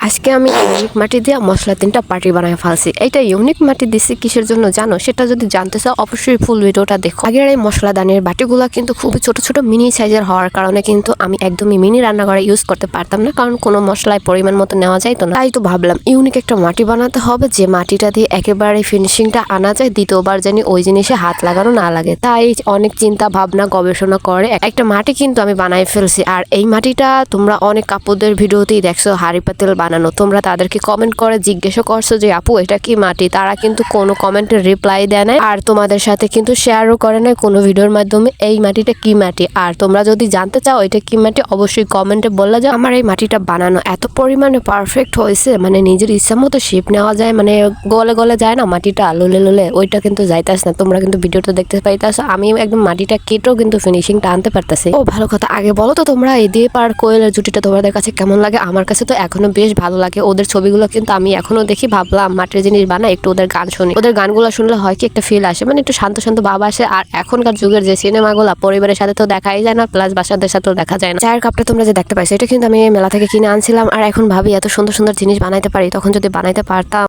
আজকে আমি ইউনিক মাটি দিয়ে মশলা 3টা পার্টি বানায় ফেলছি। এইটা ইউনিক মাটি দিছি কিসের জন্য জানো? সেটা যদি জানতে চাও অবশ্যই ফুল ভিডিওটা দেখো। আগের এই মশলাদানের বাটিগুলো কিন্তু খুবই ছোট ছোট মিনি সাইজের হওয়ার কারণে কিন্তু আমি একদমই মিনি রান্নাঘরে ইউজ করতে পারতাম না, কারণ কোনো মশলায় পরিমাণ মতো নেওয়া যাইতো না। তাই তো ভাবলাম ইউনিক একটা মাটি বানাতে হবে, যে মাটিটা দিয়ে একেবারে ফিনিশিংটা আনা যায়, দ্বিতীয়বার জানি ওই জিনিসে হাত লাগানো না লাগে। তাই অনেক চিন্তা ভাবনা গবেষণা করে একটা মাটি কিন্তু আমি বানাই ফেলছি। আর এই মাটিটা তোমরা অনেক কাপড়দের ভিডিওতেই দেখছো হাড়ি পাতিল বানানো। তোমরা তাদেরকে কমেন্ট করে জিজ্ঞাসা করছো যে আপু এটা কি মাটি, তারা কিন্তু কোনো কমেন্টের রিপ্লাই দেয় না আর তোমাদের সাথে কিন্তু শেয়ারও করে না কোনো ভিডিওর মাধ্যমে এই মাটিটা কি মাটি। আর তোমরা যদি জানতে চাও এটা কি মাটি অবশ্যই কমেন্টে বললে যে আমার এই মাটিটা বানানো এত পরিমাণে পারফেক্ট হয়েছে, মানে নিজের ইচ্ছা মতো শেপ নেওয়া যায়, মানে গলে গলে যায় না মাটিটা লোলে লোলে, ওইটা কিন্তু যাইতাস না। তোমরা কিন্তু ভিডিওটা দেখতে পাইতাছো আমি একদম মাটিটা কেটেও কিন্তু ফিনিশিংটা আনতে পারতেছি। ও ভালো কথা, আগে বলো তো তোমরা এই দীপ আর কোয়েলের জুটিটা তোমাদের কাছে কেমন লাগে? আমার কাছে তো এখনো বেশ ভালো লাগে। ওদের ছবিগুলো কিন্তু আমি এখনো দেখি, ভাবলাম মাটির জিনিস বানাই, একটু ওদের গান শুনি। ওদের গানগুলো শুনলে হয় কি একটা ফিল আসে, মানে একটু শান্ত শান্ত ভাব আসে। আর এখনকার যুগের যে সিনেমাগুলো পরিবারের সাথে তো দেখাই যায় না, প্লাস বাসাদের সাথেও দেখা যায় না। চায়ের কাপটা তোমরা যে দেখতে পাইছো এটা কিন্তু আমি মেলা থেকে কিনে আনছিলাম। আর এখন ভাবি এত সুন্দর সুন্দর জিনিস বানাইতে পারি, তখন যদি বানাইতে পারতাম।